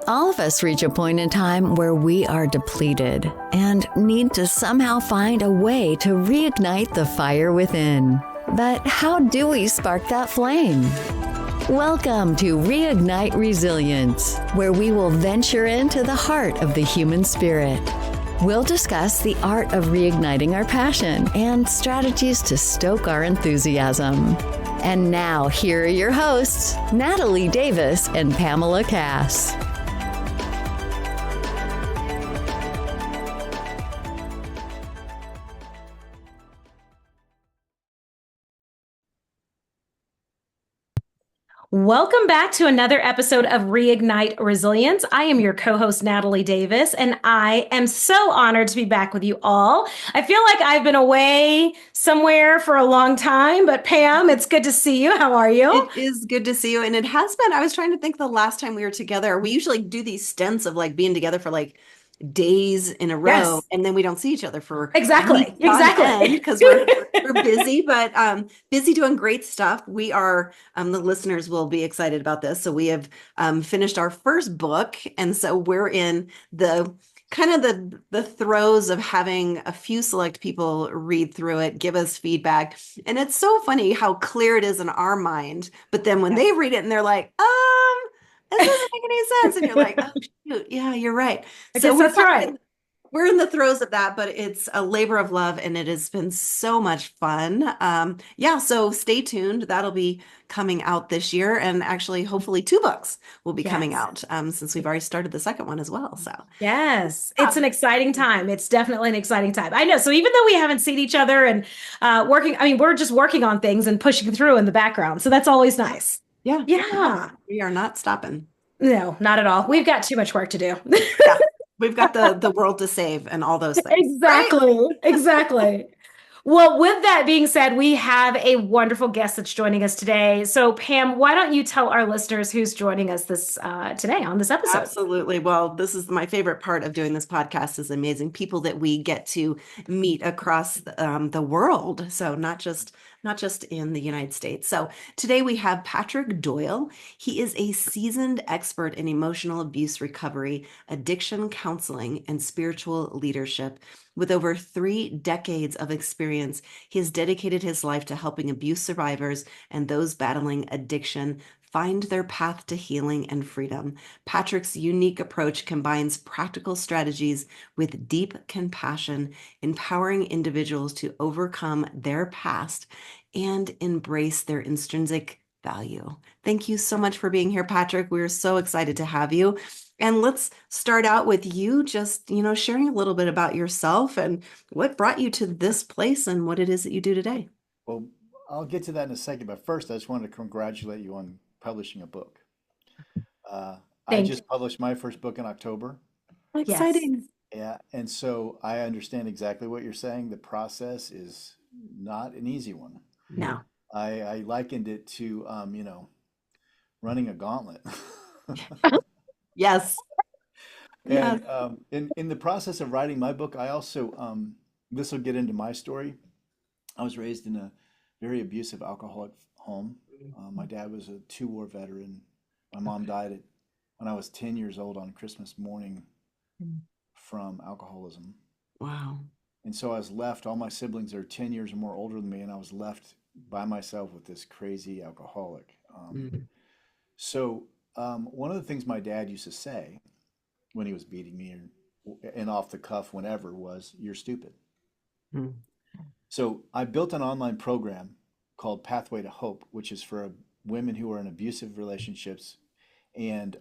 All of us reach a point in time where we are depleted and need to somehow find a way to reignite the fire within. But how do we spark that flame? Welcome to Reignite Resilience, where we will venture into the heart of the human spirit. We'll discuss the art of reigniting our passion and strategies to stoke our enthusiasm. And now, here are your hosts, Natalie Davis and Pamela Cass. Welcome back to another episode of Reignite Resilience. I am your co-host, Natalie Davis, and I am so honored to be back with you all. I feel like I've been away somewhere for a long time, but Pam, it's good to see you. How are you? It is good to see you. And it has been, I was trying to think the last time we were together. We usually do these stints of like being together for like days in a row, Yes. and then we don't see each other for Exactly because we're busy, but busy doing great stuff. We are the listeners will be excited about this. So we have finished our first book, and so we're in the kind of the throes of having a few select people read through it, give us feedback. And it's so funny how clear it is in our mind, but then when they read it and they're like, this doesn't make any sense. And you're like, oh, shoot, yeah, you're right. I guess that's right. We're in the throes of that, but it's a labor of love and it has been so much fun. So stay tuned. That'll be coming out this year. And actually, hopefully 2 books will be coming out since we've already started the second one as well. So yes, it's an exciting time. It's definitely an exciting time. I know. So even though we haven't seen each other and we're just working on things and pushing through in the background. So that's always nice. Yeah. We are not stopping. No, not at all. We've got too much work to do. Yeah. We've got the world to save and all those things. Exactly. Right? Exactly. Well, with that being said, we have a wonderful guest that's joining us today. So Pam, why don't you tell our listeners who's joining us this today on this episode? Absolutely. Well, this is my favorite part of doing this podcast is amazing people that we get to meet across the world. So not just in the United States. So today we have Patrick Doyle. He is a seasoned expert in emotional abuse recovery, addiction counseling, and spiritual leadership. With over 3 decades of experience, he has dedicated his life to helping abuse survivors and those battling addiction find their path to healing and freedom. Patrick's unique approach combines practical strategies with deep compassion, empowering individuals to overcome their past and embrace their intrinsic value. Thank you so much for being here, Patrick. We're so excited to have you. And let's start out with you just, sharing a little bit about yourself and what brought you to this place and what it is that you do today. Well, I'll get to that in a second, but first I just wanted to congratulate you on publishing a book. I just published my first book in October. Exciting. Yeah, and so I understand exactly what you're saying. The process is not an easy one. No. I likened it to, running a gauntlet. Yes. And in the process of writing my book, I also, this will get into my story. I was raised in a very abusive alcoholic home. My dad was a 2-war veteran. My mom died when I was 10 years old on Christmas morning from alcoholism. Wow. And so I was left, all my siblings are 10 years or more older than me, and I was left by myself with this crazy alcoholic. So one of the things my dad used to say when he was beating me and off the cuff whenever was, "You're stupid." So I built an online program called Pathway to Hope, which is for women who are in abusive relationships and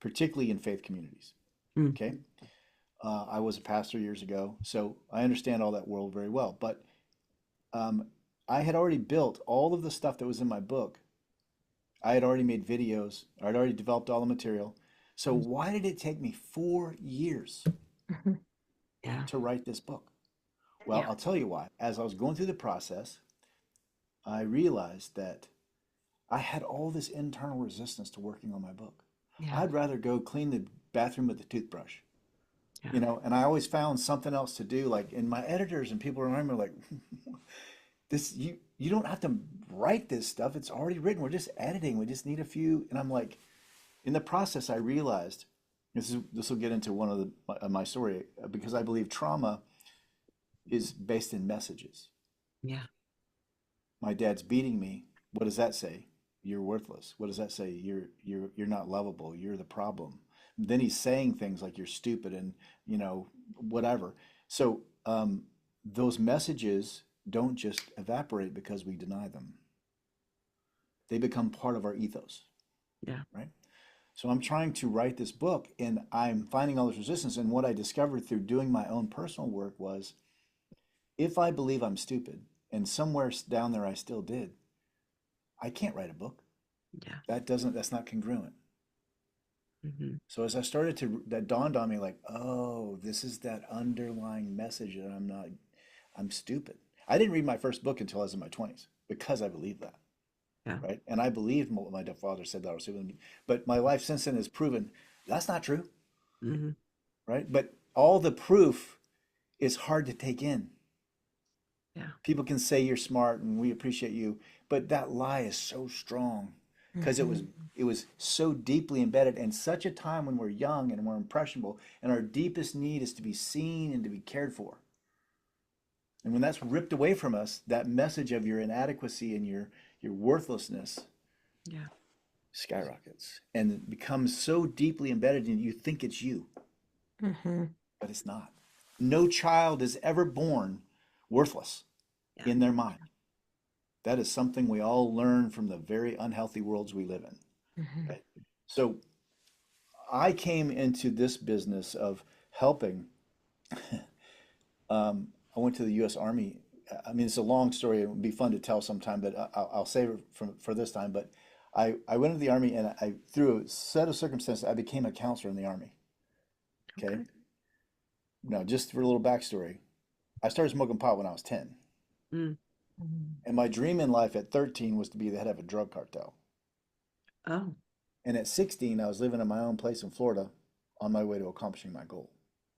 particularly in faith communities. Okay. I was a pastor years ago, so I understand all that world very well. But I had already built all of the stuff that was in my book. I had already made videos. I had already developed all the material. So why did it take me 4 years to write this book? Well, I'll tell you why. As I was going through the process, I realized that I had all this internal resistance to working on my book. I'd rather go clean the bathroom with a toothbrush, and I always found something else to do. Like, and my editors and people around me were like, "This, you you don't have to write this stuff. It's already written. We're just editing. We just need a few. And I'm like, in the process, I realized this will get into one of my story, because I believe trauma is based in messages. Yeah. My dad's beating me. What does that say? You're worthless. What does that say? You're not lovable. You're the problem. Then he's saying things like you're stupid and whatever. So those messages don't just evaporate because we deny them. They become part of our ethos. Yeah. Right. So I'm trying to write this book, and I'm finding all this resistance. And what I discovered through doing my own personal work was, if I believe I'm stupid, and somewhere down there I still did, I can't write a book. Yeah. That's not congruent. Mm-hmm. So as I started that dawned on me, like, oh, this is that underlying message that I'm stupid. I didn't read my first book until I was in my 20s because I believed that. Yeah. Right. And I believed what my father said that I was stupid. But my life since then has proven that's not true. Mm-hmm. Right. But all the proof is hard to take in. Yeah. People can say you're smart and we appreciate you, but that lie is so strong because it was so deeply embedded in such a time when we're young and we're impressionable, and our deepest need is to be seen and to be cared for. And when that's ripped away from us, that message of your inadequacy and your worthlessness skyrockets and it becomes so deeply embedded in you think it's you. Mm-hmm. But it's not. No child is ever born worthless in their mind. That is something we all learn from the very unhealthy worlds we live in. Mm-hmm. Right? So I came into this business of helping. I went to the U.S. Army. I mean, it's a long story. It would be fun to tell sometime, but I'll save it for this time. But I went to the Army, and through a set of circumstances, I became a counselor in the Army. Okay. Now, just for a little backstory, I started smoking pot when I was 10. Mm. And my dream in life at 13 was to be the head of a drug cartel. Oh. And at 16, I was living in my own place in Florida on my way to accomplishing my goal.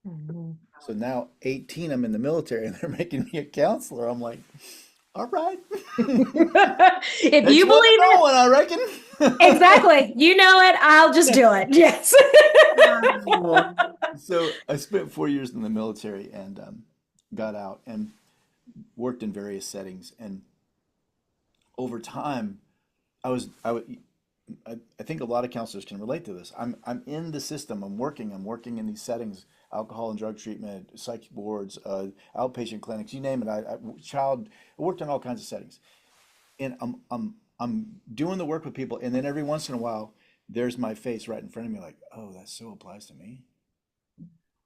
Mm-hmm. So now 18, I'm in the military and they're making me a counselor. I'm like, all right. If you believe it, one, I reckon. exactly. You know it. I'll just do it. Yes. So I spent 4 years in the military and got out and worked in various settings. And over time, I think a lot of counselors can relate to this. I'm in the system. I'm working in these settings: alcohol and drug treatment, psych boards, outpatient clinics, you name it. I worked in all kinds of settings, and I'm doing the work with people. And then every once in a while, there's my face right in front of me, like, oh, that so applies to me.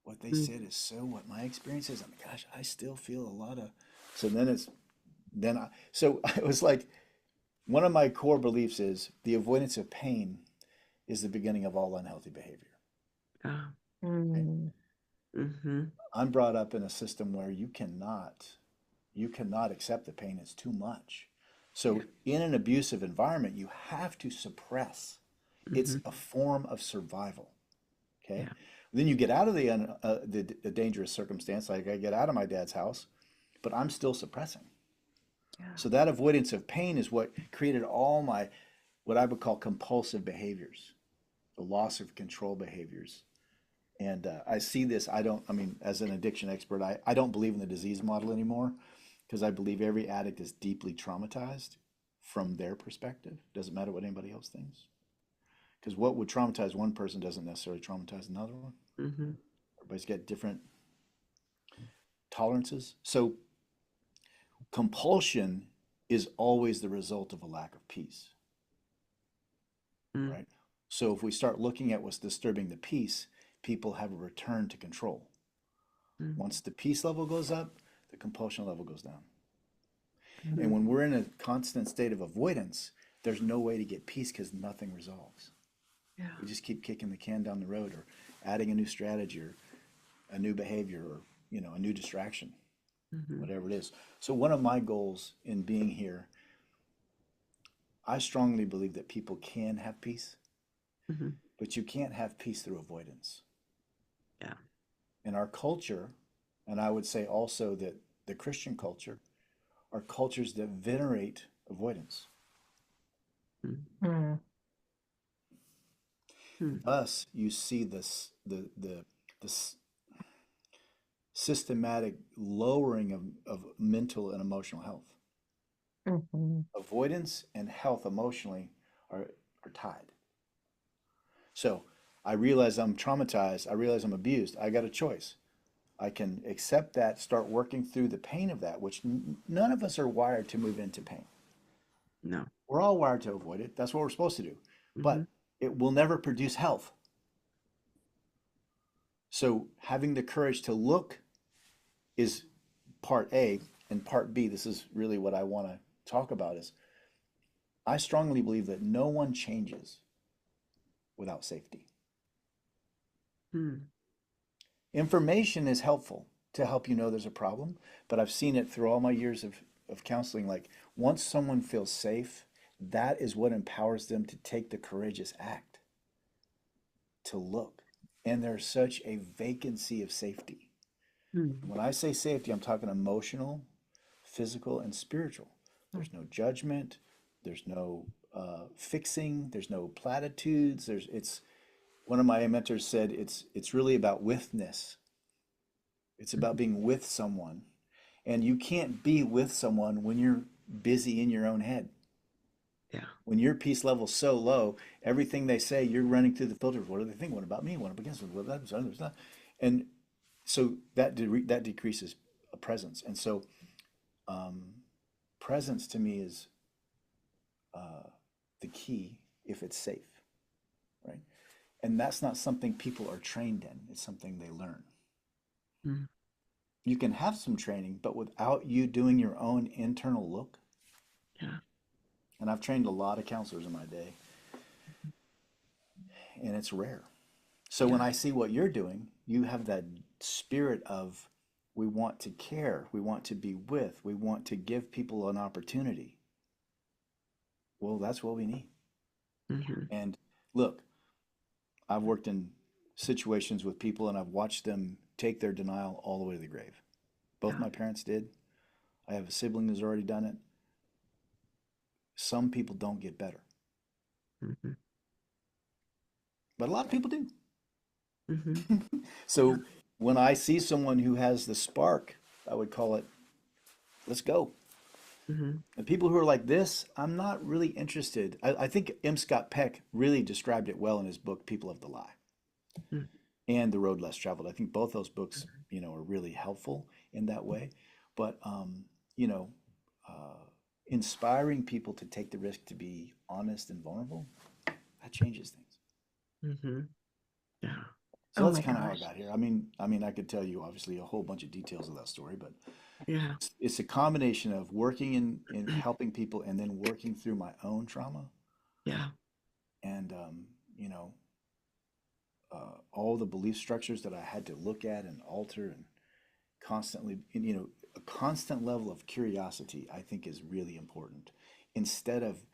What they said is so what my experience is. I mean, gosh, I still feel a lot of. So it was like. One of my core beliefs is the avoidance of pain is the beginning of all unhealthy behavior. Mm-hmm. I'm brought up in a system where you cannot accept the pain. It's too much. So in an abusive environment, you have to suppress. It's a form of survival. Okay. Yeah. Then you get out of the dangerous circumstance. Like I get out of my dad's house, but I'm still suppressing. Yeah. So that avoidance of pain is what created all my, what I would call compulsive behaviors, the loss of control behaviors. And I see this, as an addiction expert, I don't believe in the disease model anymore because I believe every addict is deeply traumatized from their perspective. Doesn't matter what anybody else thinks. Because what would traumatize one person doesn't necessarily traumatize another one. Mm-hmm. Everybody's got different tolerances. So compulsion is always the result of a lack of peace, right? So if we start looking at what's disturbing the peace, people have a return to control. Once the peace level goes up, the compulsion level goes down. And when we're in a constant state of avoidance, there's no way to get peace because nothing resolves. Yeah. We just keep kicking the can down the road or adding a new strategy or a new behavior or, a new distraction. Whatever it is. So one of my goals in being here, I strongly believe that people can have peace, but you can't have peace through avoidance. Yeah. In our culture, and I would say also that the Christian culture, are cultures that venerate avoidance. Mm. Thus, you see this the systematic lowering of mental and emotional health. Mhm. Avoidance and health emotionally are tied. So I realize I'm traumatized. I realize I'm abused. I got a choice. I can accept that, start working through the pain of that, which none of us are wired to move into pain. No. We're all wired to avoid it. That's what we're supposed to do. Mm-hmm. But it will never produce health. So having the courage to look is part A, and part B, this is really what I want to talk about, is I strongly believe that no one changes without safety. Information is helpful to help you know there's a problem, but I've seen it through all my years of counseling. Like once someone feels safe, that is what empowers them to take the courageous act, to look. And there's such a vacancy of safety. When I say safety, I'm talking emotional, physical, and spiritual. There's no judgment. There's no fixing. There's no platitudes. It's one of my mentors said it's really about withness. It's about being with someone, and you can't be with someone when you're busy in your own head. Yeah. When your peace level's so low, everything they say, you're running through the filters. What do they think? What about me? What up against them? What about that? And so that decreases a presence. And so presence to me is the key if it's safe, right? And that's not something people are trained in. It's something they learn. You can have some training, but without you doing your own internal look. Yeah. And I've trained a lot of counselors in my day, and it's rare. So when I see what you're doing, you have that spirit of we want to care, we want to be with, we want to give people an opportunity. Well, that's what we need. And look, I've worked in situations with people and I've watched them take their denial all the way to the grave. Both my parents did. I have a sibling that's already done it. Some people don't get better. But a lot of people do. So when I see someone who has the spark, I would call it, let's go. And people who are like this, I'm not really interested. I think M. Scott Peck really described it well in his book, People of the Lie, and The Road Less Traveled. I think both those books, are really helpful in that way. But, inspiring people to take the risk to be honest and vulnerable, that changes things. Yeah. So that's kind of how I got here. I mean, I could tell you obviously a whole bunch of details of that story, but Yeah. it's a combination of working in helping people and then working through my own trauma Yeah. and all the belief structures that I had to look at and alter and constantly, a constant level of curiosity I think is really important. Instead of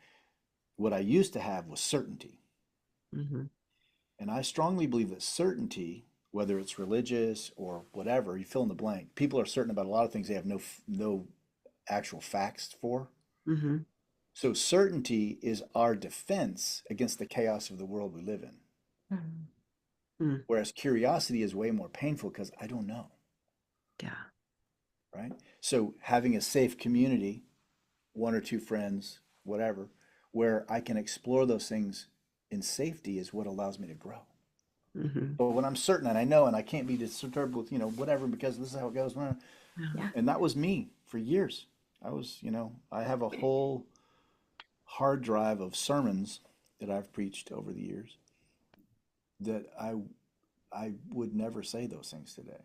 what I used to have was certainty. And I strongly believe that certainty, whether it's religious or whatever, you fill in the blank. People are certain about a lot of things they have no actual facts for. So certainty is our defense against the chaos of the world we live in. Whereas curiosity is way more painful because I don't know. Yeah. Right? So having a safe community, one or two friends, whatever, where I can explore those things in safety is what allows me to grow. But when I'm certain and I know and I can't be disturbed with, whatever, because this is how it goes. Yeah. And that was me for years. I have a whole hard drive of sermons that I've preached over the years that I would never say those things today.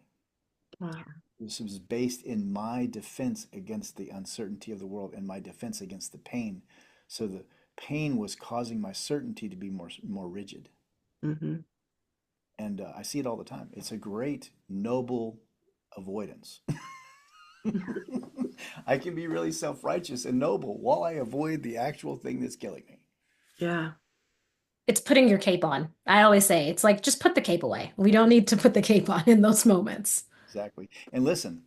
Wow. This was based in my defense against the uncertainty of the world and my defense against the pain. So the pain was causing my certainty to be more rigid. And I see it all the time. It's a great, noble avoidance. I can be really self-righteous and noble while I avoid the actual thing that's killing me. Yeah. It's putting your cape on. I always say it's like, just put the cape away. We don't need to put the cape on in those moments. Exactly. And listen,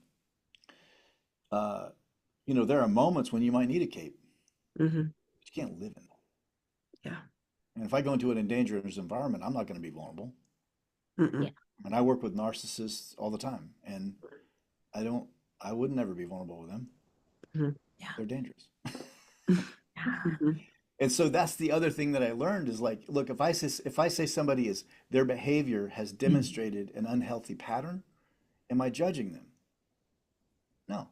there are moments when you might need a cape. Mm-hmm. You can't live in them. Yeah. And if I go into an dangerous environment, I'm not going to be vulnerable. Mm-mm. Yeah. And I work with narcissists all the time, and I would never be vulnerable with them. Mm-hmm. Yeah. They're dangerous. Yeah. And so that's the other thing that I learned is like, look, if I say their behavior has demonstrated an unhealthy pattern, am I judging them? No.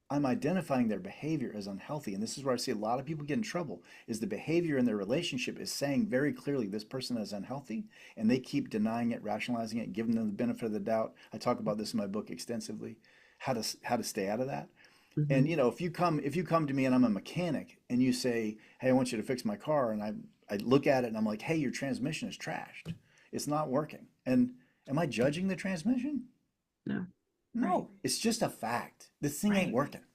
I'm identifying their behavior as unhealthy. And this is where I see a lot of people get in trouble, is the behavior in their relationship is saying very clearly this person is unhealthy, and they keep denying it, rationalizing it, giving them the benefit of the doubt. I talk about this in my book extensively, how to stay out of that. Mm-hmm. And if you come to me and I'm a mechanic and you say, hey, I want you to fix my car, and I look at it and I'm like, hey, your transmission is trashed. It's not working. And am I judging the transmission? No. No, Right. it's just a fact. This thing Right. ain't working.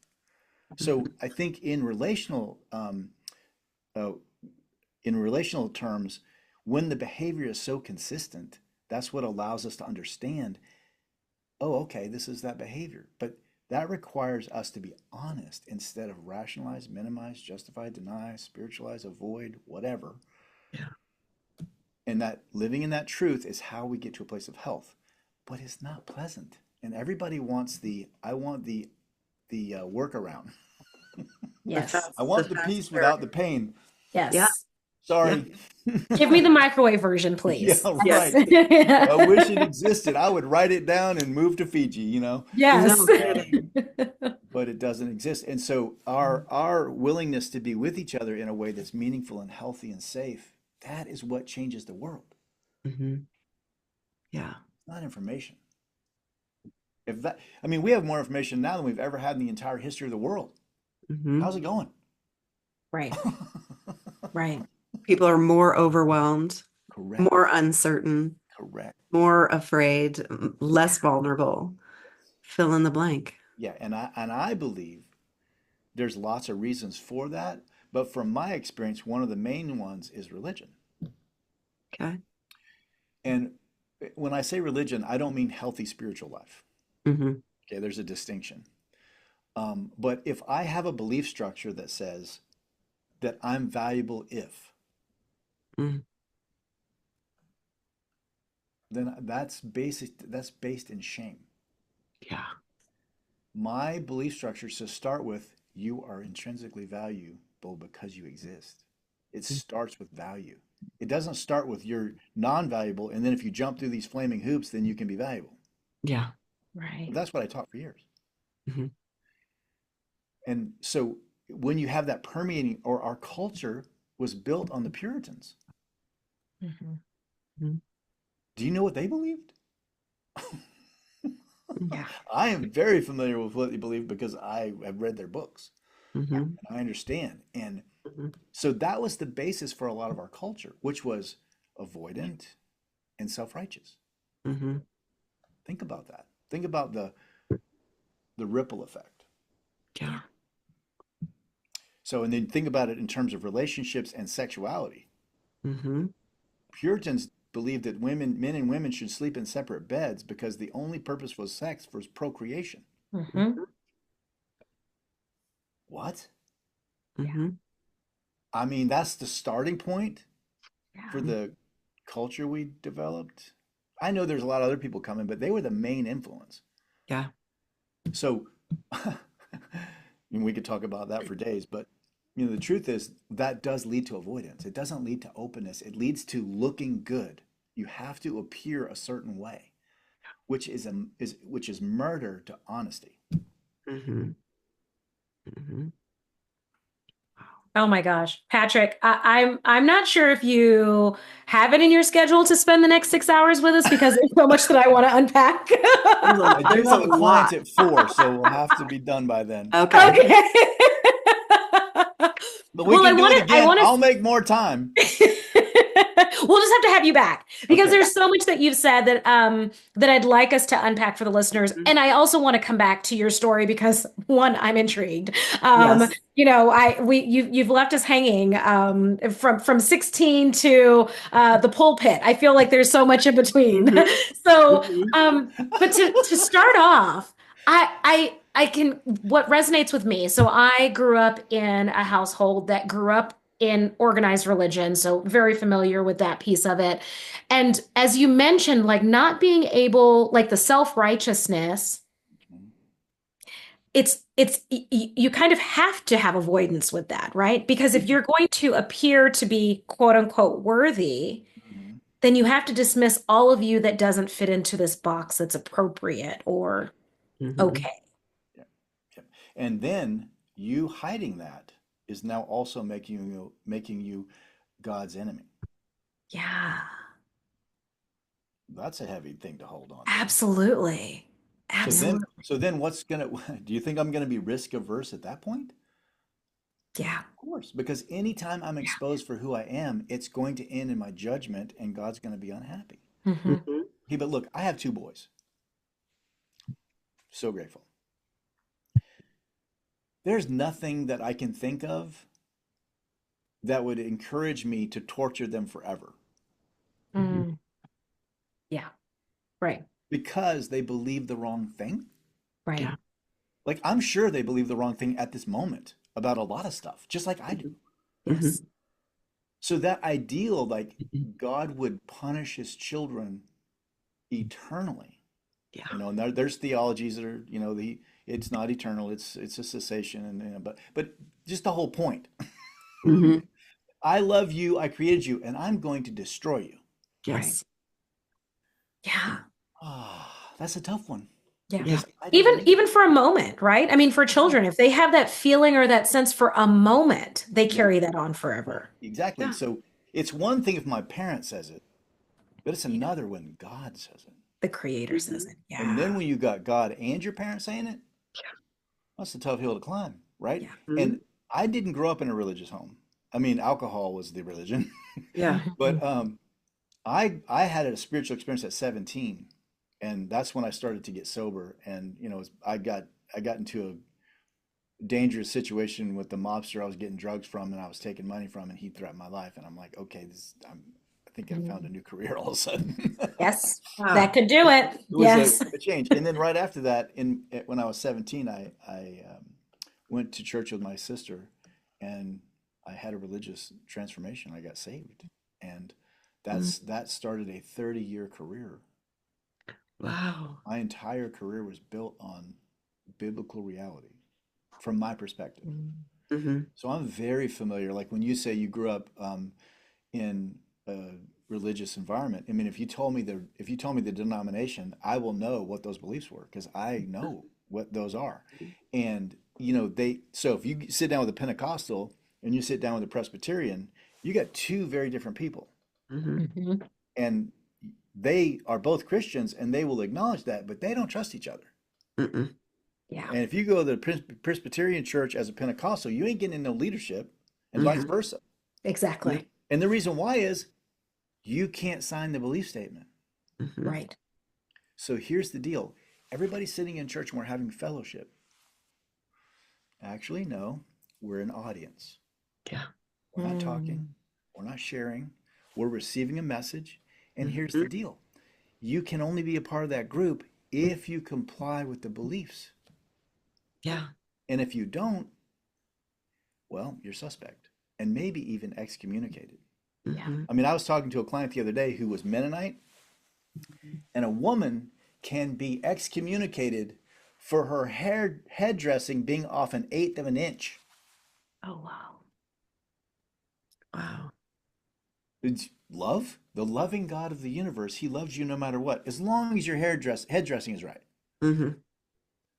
So I think in relational terms, when the behavior is so consistent, that's what allows us to understand, oh, okay, this is that behavior. But that requires us to be honest instead of rationalize, minimize, justify, deny, spiritualize, avoid, whatever. Yeah. And that living in that truth is how we get to a place of health. But it's not pleasant. And everybody wants I want the workaround. Yes. I want the peace without the pain. Yes. Yeah. Sorry. Give me the microwave version, please. Yeah, Yes. right. I wish it existed. I would write it down and move to Fiji, Yes. No kidding. but it doesn't exist. And so our willingness to be with each other in a way that's meaningful and healthy and safe, that is what changes the world. Mm-hmm. Yeah. Not information. We have more information now than we've ever had in the entire history of the world. Mm-hmm. How's it going? Right. Right. People are more overwhelmed, Correct. more uncertain, Correct. more afraid, less vulnerable. Fill in the blank. Yeah, and I believe there's lots of reasons for that, but from my experience, one of the main ones is religion. Okay. And when I say religion, I don't mean healthy spiritual life. Mm-hmm. Okay, there's a distinction. But if I have a belief structure that says that I'm valuable if, Mm. then that's based in shame. Yeah. My belief structure to start with, you are intrinsically valuable because you exist. It starts with value. It doesn't start with you're non-valuable, and then if you jump through these flaming hoops, then you can be valuable. Yeah. Right. That's what I taught for years. Mm-hmm. And so when you have that permeating, or our culture was built on the Puritans. Mm-hmm. Do you know what they believed? Yeah. I am very familiar with what they believe because I have read their books. Mm-hmm. And I understand. And Mm-hmm. so that was the basis for a lot of our culture, which was avoidant and self-righteous. Mm-hmm. Think about that. Think about the ripple effect. Yeah. So, and then think about it in terms of relationships and sexuality. Mm-hmm. Puritans believed that men and women should sleep in separate beds because the only purpose for sex was procreation. Mm-hmm. What? Mm-hmm. I mean, that's the starting point Yeah. for the culture we developed. I know there's a lot of other people coming, but they were the main influence. Yeah. So, and we could talk about that for days, but the truth is that does lead to avoidance. It doesn't lead to openness. It leads to looking good. You have to appear a certain way, which is murder to honesty. Mm-hmm. Mm-hmm. Oh my gosh, Patrick, I'm not sure if you have it in your schedule to spend the next 6 hours with us because there's so much that I want to unpack. I do There's have a a client lot. at 4, so we'll have to be done by then. Okay. Okay. But we Well, can do it I again. wanna- I'll make more time. We'll just have to have you back because Okay. there's so much that you've said that that I'd like us to unpack for the listeners, and I also want to come back to your story because one, I'm intrigued. Yes. You've left us hanging from 16 to the pulpit. I feel like there's so much in between. Mhm. So, Mhm. but to start off, what resonates with me. So I grew up in a household that grew up in organized religion, so very familiar with that piece of it. And as you mentioned, like not being able, like the self-righteousness, you kind of have to have avoidance with that, right? Because if you're going to appear to be quote unquote worthy, Mhm. then you have to dismiss all of you that doesn't fit into this box that's appropriate or Mhm. okay. Yeah. Yeah. And then you hiding that is now also making you God's enemy. Yeah, That's a heavy thing to hold on to. absolutely. So then, Absolutely. so then what's gonna, do you think I'm gonna be risk averse at that point? Yeah. Of course, because anytime I'm Yeah. exposed for who I am, it's going to end in my judgment and God's gonna be unhappy. Hmm. Mhm. Okay, but look, I have two boys. So grateful. There's nothing that I can think of that would encourage me to torture them forever Mhm. Mm. Yeah. Right. because they believe the wrong thing. Right. Yeah. Like, I'm sure they believe the wrong thing at this moment about a lot of stuff, just like I do. Mhm. Yes. Mhm. So that ideal, like God would punish his children eternally, Yeah. and there's theologies that are, it's not eternal, it's a cessation, and but just the whole point. Mhm. I love you, I created you, and I'm going to destroy you. Right. Yes. Yeah. That's a tough one Yeah. Yeah. because I don't believe. Even for a moment, right? I mean, for children, if they have that feeling or that sense for a moment, they Yep, carry that on forever. exactly. Yeah. So it's one thing if my parent says it, but it's Yeah. another when God says it. The creator says Mhm. it. And then Yeah. when you got God and your parent saying it, that's a tough hill to climb, right? Yeah. Mhm. And I didn't grow up in a religious home. I mean, alcohol was the religion, Yeah. but Mhm. I had a spiritual experience at 17, and that's when I started to get sober. And I got into a dangerous situation with the mobster I was getting drugs from, and I was taking money from, and he threatened my life. And I'm like, okay, I think I found a new career all of a sudden. Yes, that Wow. could do it. It was Yes. a change. And then right after that, when I was 17, I went to church with my sister, and I had a religious transformation. I got saved, and Mm. that started a 30-year career. Wow. My entire career was built on biblical reality from my perspective. Mhm. So I'm very familiar. Like when you say you grew up in a religious environment, I mean, if you told me the denomination, I will know what those beliefs were because I know what those are. And so if you sit down with a Pentecostal and you sit down with a Presbyterian, you got two very different people, Mhm. Mhm. and they are both Christians and they will acknowledge that, but they don't trust each other. Mm-mm. Yeah. And if you go to the Presbyterian church as a Pentecostal, you ain't getting no leadership, and vice Mhm. versa. Yeah. Exactly. And the reason why is you can't sign the belief statement. Mhm. Right. So here's the deal. Everybody's sitting in church and we're having fellowship. Actually, no, we're an audience. Yeah. We're not talking, Mm. we're not sharing, we're receiving a message. And here's the Mhm. deal. You can only be a part of that group if you comply with the beliefs. Yeah. And if you don't, well, you're suspect and maybe even excommunicated. Yeah. Mhm. I mean, I was talking to a client the other day who was Mennonite, and a woman can be excommunicated for her head dressing being off an eighth of an inch. Oh, wow. Wow. It's love, the loving God of the universe. He loves you no matter what, as long as your head dressing is right. Mhm.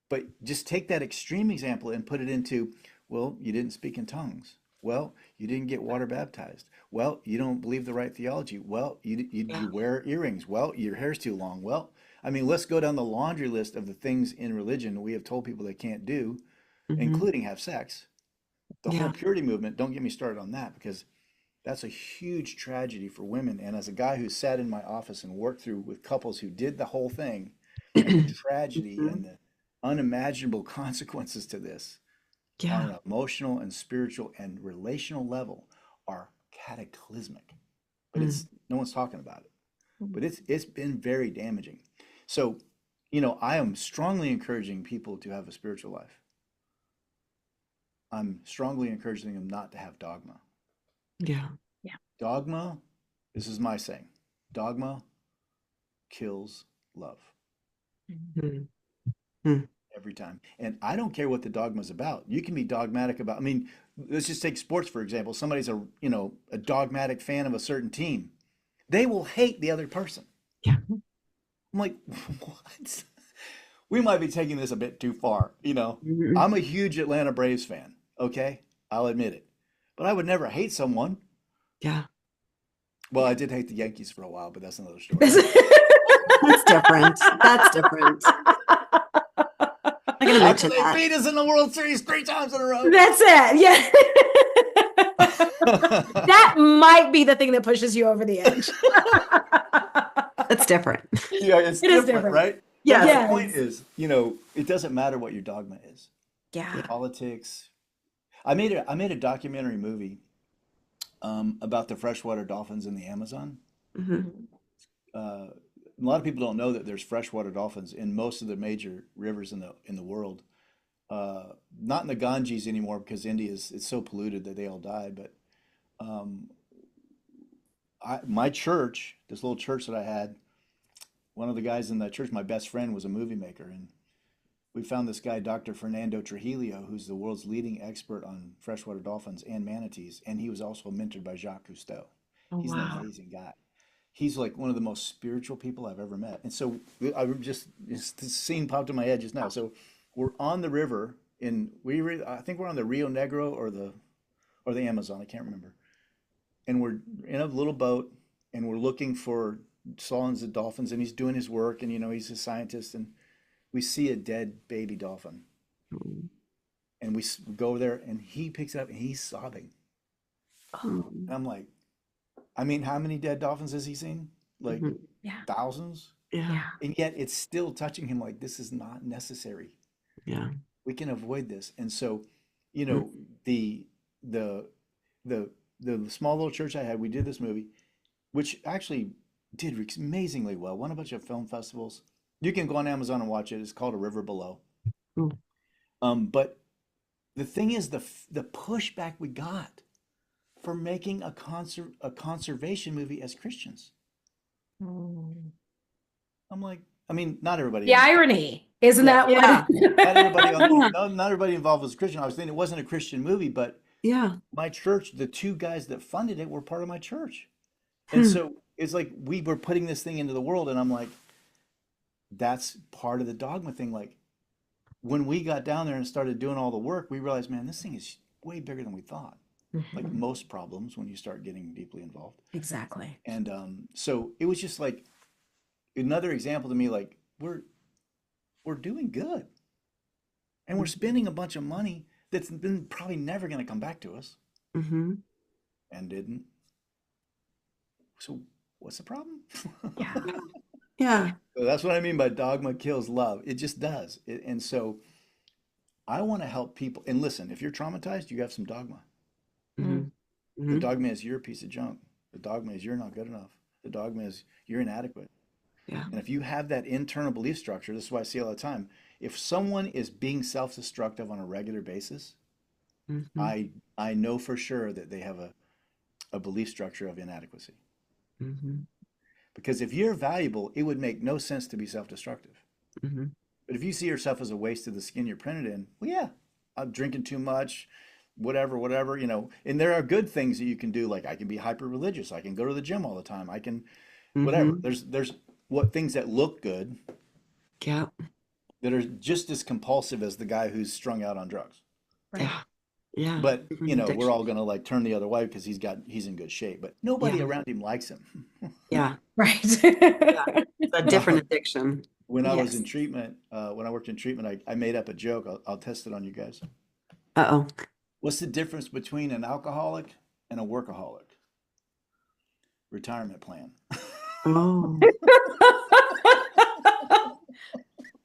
But just take that extreme example and put it into, well, you didn't speak in tongues. Well, you didn't get water baptized. Well, you don't believe the right theology. Well, you Yeah. wear earrings. Well, your hair's too long. Well, I mean, let's go down the laundry list of the things in religion we have told people they can't do, Mhm. including have sex. The whole Yeah. purity movement, don't get me started on that because that's a huge tragedy for women. And as a guy who sat in my office and worked through with couples who did the whole thing, and the tragedy and Mhm. the unimaginable consequences to this on Yeah. an emotional and spiritual and relational level are cataclysmic. But Mm. it's no one's talking about it. But it's been very damaging. So I am strongly encouraging people to have a spiritual life. I'm strongly encouraging them not to have dogma. Yeah. Dogma, this is my saying, dogma kills love Mhm. every time. And I don't care what the dogma is about. You can be dogmatic about, let's just take sports, for example. Somebody's a dogmatic fan of a certain team. They will hate the other person. Yeah. I'm like, what? We might be taking this a bit too far. Mhm. I'm a huge Atlanta Braves fan. Okay. I'll admit it. But I would never hate someone. Yeah. Well, I did hate the Yankees for a while, but that's another story. That's different. That's different. I'm going to After mention they that. beat us in the World Series 3 times in a row. That's it. Yeah. That might be the thing that pushes you over the edge. That's different. Yeah, it's It is different, different. right? Yes. But Yes. the point is, it doesn't matter what your dogma is. Yeah. Politics. I made a documentary movie about the freshwater dolphins in the Amazon. Mhm. A lot of people don't know that there's freshwater dolphins in most of the major rivers in the world. Not in the Ganges anymore because it's so polluted that they all died. But um, my church, this little church that I had, one of the guys in that church, my best friend, was a movie maker, and we found this guy, Dr. Fernando Trujillo, who's the world's leading expert on freshwater dolphins and manatees, and he was also mentored by Jacques Cousteau. Oh, He's an wow. amazing guy. He's like one of the most spiritual people I've ever met. And so this scene popped in my head just now. So we're on the river I think we're on the Rio Negro or the Amazon, I can't remember. And we're in a little boat and we're looking for swans and dolphins, and he's doing his work, and he's a scientist, and we see a dead baby dolphin. Mhm. And we go there and he picks it up and he's sobbing. And I'm like, how many dead dolphins has he seen? Like Mhm. Yeah. thousands? Yeah. And yet it's still touching him like this is not necessary. Yeah. We can avoid this. And so, Mhm. the the the the small little church I had, we did this movie, which actually did amazingly well. Won a bunch of film festivals. You can go on Amazon and watch it. It's called A River Below. Mm. But the thing is, the pushback we got for making a conservation movie as Christians. I'm like, not everybody. The irony, isn't that Yeah. what? Not everybody, Yeah. not everybody involved was Christian. I was thinking it wasn't a Christian movie, but Yeah. my church, the two guys that funded it were part of my church. And so it's like we were putting this thing into the world, and I'm like, that's part of the dogma thing. Like when we got down there and started doing all the work, we realized, man, this thing is way bigger than we thought. Like most problems when you start getting deeply involved. Exactly. And so it was just like another example to me, like we're doing good. And we're spending a bunch of money that's been probably never going to come back to us. Mm-hmm. And didn't. So what's the problem? Yeah. Yeah. So that's what I mean by dogma kills love. It just does. And so I want to help people. And listen, if you're traumatized, you have some dogma. Mm-hmm. The dogma is you're a piece of junk. The dogma is you're not good enough. The dogma is you're inadequate. Yeah. And if you have that internal belief structure, this is what I see all the time. If someone is being self-destructive on a regular basis, Mm-hmm. I know for sure that they have a belief structure of inadequacy. Mm-hmm. Because if you're valuable, it would make no sense to be self-destructive. Mm-hmm. But if you see yourself as a waste of the skin you're printed in, well, yeah, I'm drinking too much, whatever, and there are good things that you can do. Like I can be hyper religious. I can go to the gym all the time. I can, whatever. Mm-hmm. There's what things that look good Yeah. that are just as compulsive as the guy who's strung out on drugs. Right. Yeah. Yeah. But Different we're addiction. all gonna like turn the other way because he's in good shape. But nobody Yeah. around him likes him. Yeah. Right. It's a different addiction. When I was Yes. in treatment, when I worked in treatment, I made up a joke. I'll test it on you guys. Uh-oh. What's the difference between an alcoholic and a workaholic? Retirement plan. Oh.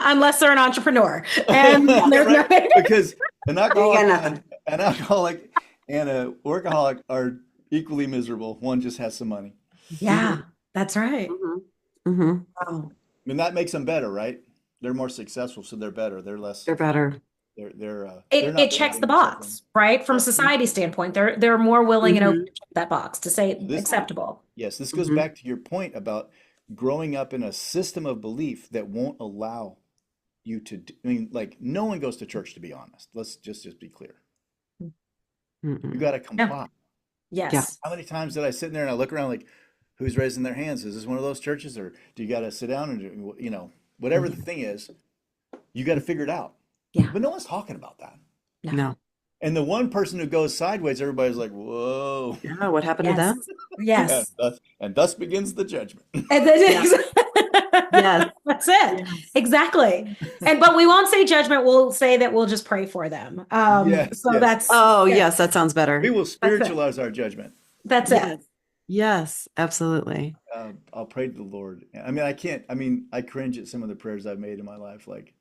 Unless they're an entrepreneur. And there's Right? nothing. Because an got alcoholic, nothing. an alcoholic and a workaholic are equally miserable. One just has some money. Yeah, that's right. Mm-hmm. Mm-hmm. Wow. That makes them better, right? they're more successful, so they're better. They're less. They're better. They're It not checks the limiting or suffering. box, right? From a society standpoint, they're more willing and open Hmm. to check that box to say This acceptable. Yes, this goes Hmm. back to your point about growing up in a system of belief that won't allow you to I mean, like no one goes to church to be honest. Let's just be clear. You got to Yeah. comply. Yeah. Yes. How many times did I sit in there and I look around like, who's raising their hands? Is this one of those churches, or do you got to sit down and do, whatever the thing is, you got to figure it out. Yeah. But no one's talking about that. No. And the one person who goes sideways, everybody's like, whoa. Yeah. What happened to Yes. them? Yes. And thus begins the judgment. And then Yes. that's it. Yes. Exactly. But we won't say judgment. We'll say that we'll just pray for them. Yes, So yes. that's Oh, yes, that sounds better. We will spiritualize our judgment. that's Yes. it. Yes, absolutely. I'll pray to the Lord. I cringe at some of the prayers I've made in my life. Like,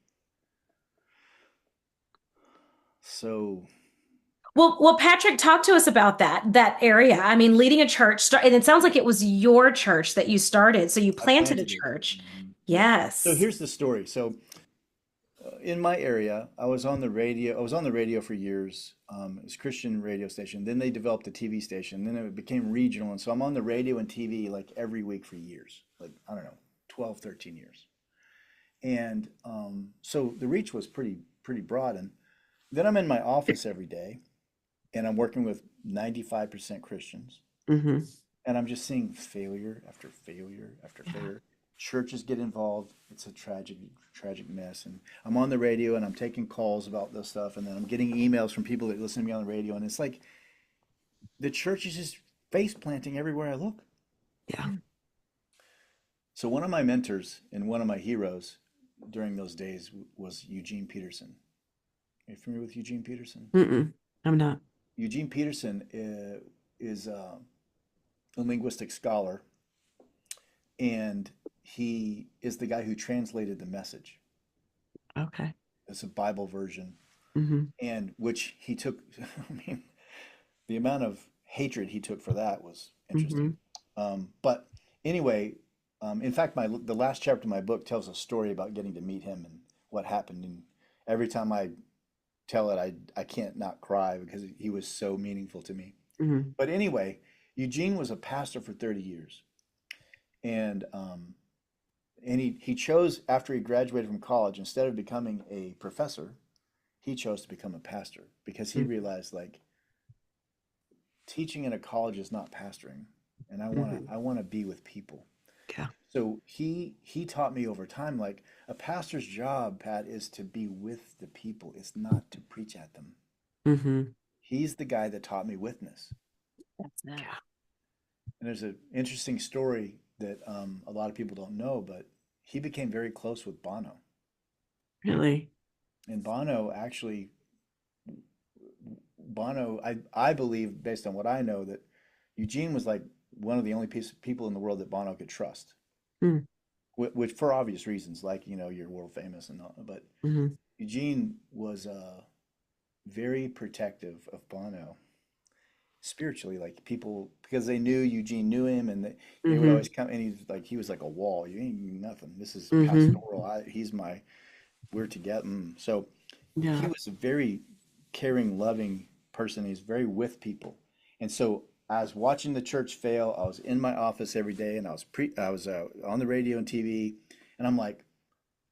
so Well, Patrick, talk to us about that area. I mean, leading a church, and it sounds like it was your church that you started. So you I planted a planted it. church. Yeah. So Yes. here's the story. So in my area, I was on the radio. I was on the radio for years. It was a Christian radio station. Then they developed a TV station. Then it became regional. And so I'm on the radio and TV like every week for years, like, I don't know, 12, 13 years. And so the reach was pretty broad. And then I'm in my office every day and I'm working with 95% Christians. Hmm. And I'm just seeing failure after failure after failure. Churches get involved. It's a tragic mess. And I'm on the radio and I'm taking calls about this stuff. And then I'm getting emails from people that listen to me on the radio. And it's like the church is just face planting everywhere I look. Yeah. So one of my mentors and one of my heroes during those days was Eugene Peterson. Are you familiar with Eugene Peterson? Mm-mm. I'm not. Eugene Peterson is a linguistic scholar, and he is the guy who translated the Message. Okay. It's a Bible version, Hmm. and which he took. I mean, the amount of hatred he took for that was interesting. But anyway, in fact, the last chapter of my book tells a story about getting to meet him and what happened. And every time I tell it, I can't not cry because he was so meaningful to me. Hmm. But anyway, Eugene was a pastor for 30 years. And he chose, after he graduated from college, instead of becoming a professor, he chose to become a pastor because he realized, like, teaching in a college is not pastoring, and I want to be with people. Yeah. So he taught me over time, like, a pastor's job, Pat, is to be with the people. It's not to preach at them. Hmm. He's the guy that taught me witness. That's it. Yeah. And there's an interesting story that a lot of people don't know, but he became very close with Bono. Really? And I believe, based on what I know, that Eugene was like one of the only people in the world that Bono could trust, Mm. which for obvious reasons, like, you're world famous and all, but Hmm. Eugene was very protective of Bono spiritually, like people, because they knew Eugene knew him, and they would always come, and he was like a wall. You ain't nothing. This is pastoral. We're together. So Yeah. he was a very caring, loving person. He's very with people. And so I was watching the church fail. I was in my office every day, and I was on the radio and TV, and I'm like,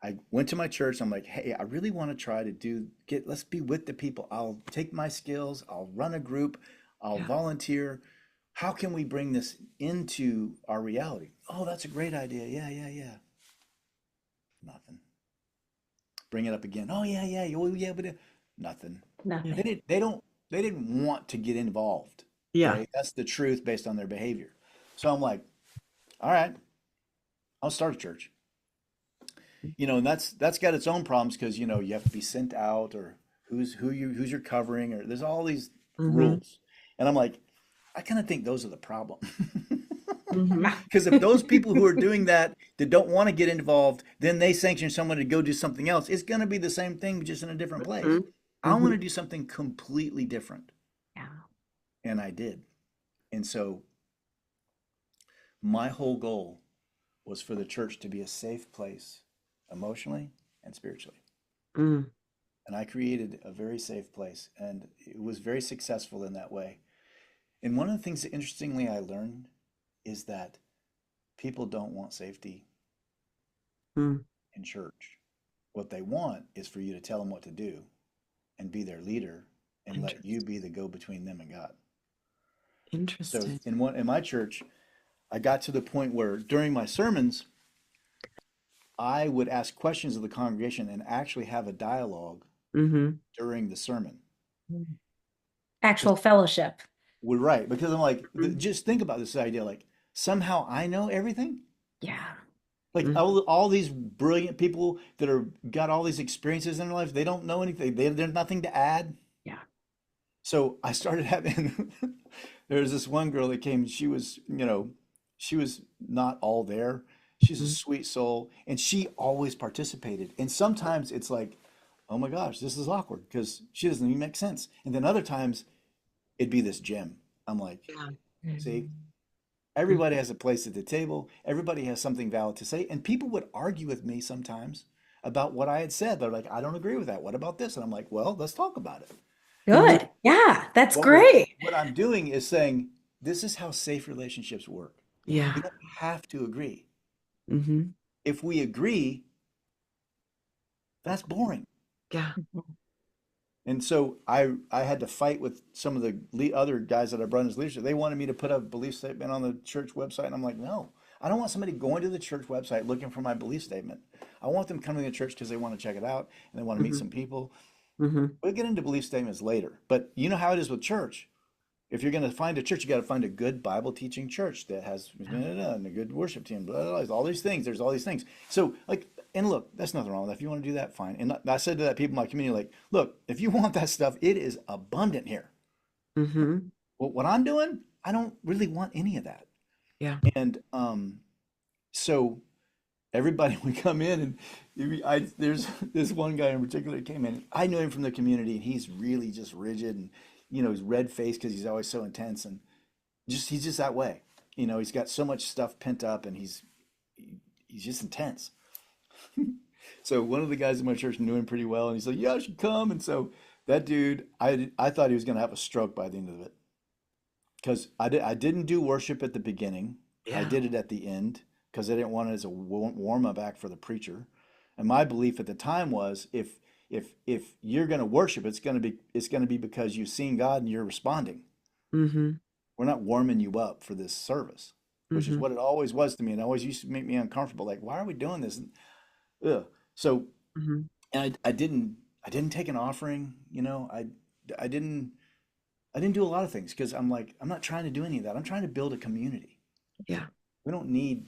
I went to my church. I'm like, hey, I really want to try to let's be with the people. I'll take my skills. I'll run a group. I'll volunteer. How can we bring this into our reality? Oh, that's a great idea. Yeah. Nothing. Bring it up again. Oh, yeah. Oh, yeah, but nothing. Nothing. They didn't want to get involved. Yeah. Okay? That's the truth based on their behavior. So I'm like, all right, I'll start a church. And that's got its own problems because you have to be sent out, or who's you're covering, or there's all these rules. And I'm like, I kind of think those are the problem. Because if those people who are doing that don't want to get involved, then they sanction someone to go do something else. It's going to be the same thing, just in a different place. I want to do something completely different. Yeah. And I did. And so my whole goal was for the church to be a safe place, emotionally, and spiritually. Mm. And I created a very safe place, and it was very successful in that way. And one of the things that interestingly I learned is that people don't want safety Mm. in church. What they want is for you to tell them what to do and be their leader and let you be the go-between them and God. So Interesting. in my church, I got to the point where during my sermons, I would ask questions of the congregation and actually have a dialogue Mm-hmm. during the sermon. Actual fellowship. We're right, because I'm like, Mhm. just think about this idea, like somehow I know everything. Yeah. Like Mhm. all these brilliant people that are got all these experiences in their life, they don't know anything. There's nothing to add. Yeah. So I started having, there was this one girl that came, she was, she was not all there. She's a Mhm. sweet soul, and she always participated. And sometimes it's like, oh my gosh, this is awkward because she doesn't even make sense. And then other times it'd be this gem. I'm like, Yeah. see, everybody has a place at the table. Everybody has something valid to say. And people would argue with me sometimes about what I had said. They're like, I don't agree with that. What about this? And I'm like, well, let's talk about it. Good. Yeah, that's What great. I'm doing is saying, this is how safe relationships work. Yeah. We don't have to agree. Mm-hmm. If we agree, that's boring. Yeah. And so I had to fight with some of the other guys that I brought in as leadership. They wanted me to put a belief statement on the church website, and I'm like, no, I don't want somebody going to the church website looking for my belief statement. I want them coming to the church because they want to check it out and they want to meet Mhm. some people. Mm-hmm. We'll get into belief statements later, but you know how it is with church. If you're going to find a church, you got to find a good Bible teaching church that has and a good worship team, blah, blah, blah, all these things. There's all these things. So like, and look, that's nothing wrong with that. If you want to do that, fine. And I said to that people in my community, like, look, if you want that stuff, it is abundant here. Mm-hmm. Well, what I'm doing, I don't really want any of that. Yeah. And so everybody would come in, and there's this one guy in particular that came in. I knew him from the community, and he's really just rigid, and he's red faced because he's always so intense, and he's just that way. He's got so much stuff pent up, and he's just intense. So one of the guys in my church knew him pretty well, and he's like, "Yeah, I should come." And so that dude, I thought he was going to have a stroke by the end of it, because I didn't do worship at the beginning. I Yeah. did it at the end because I didn't want it as a warm up act for the preacher. And my belief at the time was, if you're going to worship, it's going to be because you've seen God and you're responding. Mm-hmm. We're not warming you up for this service, which is Mm-hmm. what it always was to me, and it always used to make me uncomfortable. Like, why are we doing this? Ugh. So, Mm-hmm. and I didn't take an offering. I didn't do a lot of things because I'm like, I'm not trying to do any of that. I'm trying to build a community. Yeah. We don't need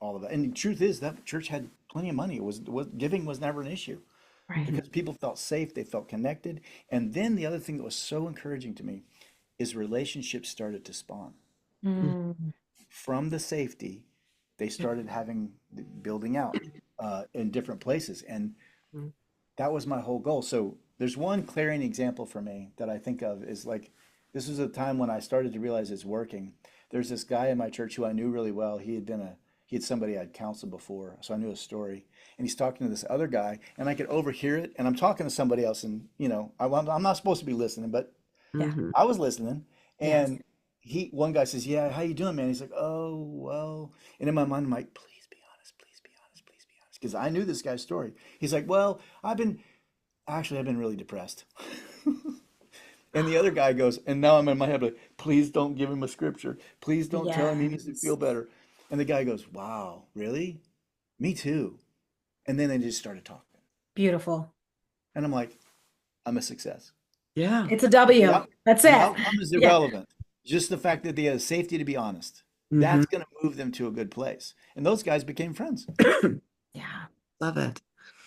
all of that. And the truth is that church had plenty of money. It was giving was never an issue Right. because people felt safe, they felt connected. And then the other thing that was so encouraging to me is relationships started to spawn. Mm. From the safety, they started building out in different places. And Mhm. that was my whole goal. So there's one clarion example for me that I think of is like, this was a time when I started to realize it's working. There's this guy in my church who I knew really well. He had somebody I'd counseled before, so I knew his story. And he's talking to this other guy, and I could overhear it. And I'm talking to somebody else, and I'm not supposed to be listening, but Yeah. Mm-hmm. I was listening. Yes. And one guy says, "Yeah, how you doing, man?" He's like, "Oh, well." And in my mind, I'm like, "Please be honest, please be honest, please be honest," because I knew this guy's story. He's like, "Well, I've been really depressed." And the other guy goes, and now I'm in my head like, "Please don't give him a scripture. Please don't tell him he needs to Yes. feel better." And the guy goes, "Wow, really? Me too." And then they just started talking. Beautiful. And I'm like, I'm a success. Yeah. It's a W. The, That's the it. outcome is Yeah. irrelevant. Just the fact that they had safety to be honest. That's going to move them to a good place. And those guys became friends. Yeah. Love it.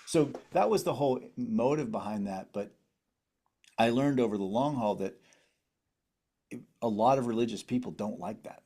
So that was the whole motive behind that. But I learned over the long haul that a lot of religious people don't like that.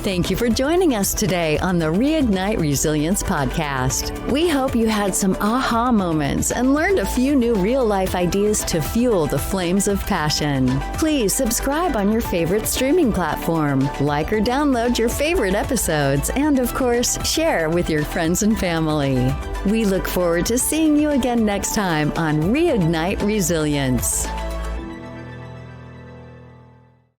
Thank you for joining us today on the Reignite Resilience podcast. We hope you had some aha moments and learned a few new real-life ideas to fuel the flames of passion. Please subscribe on your favorite streaming platform, like or download your favorite episodes, and of course, share with your friends and family. We look forward to seeing you again next time on Reignite Resilience.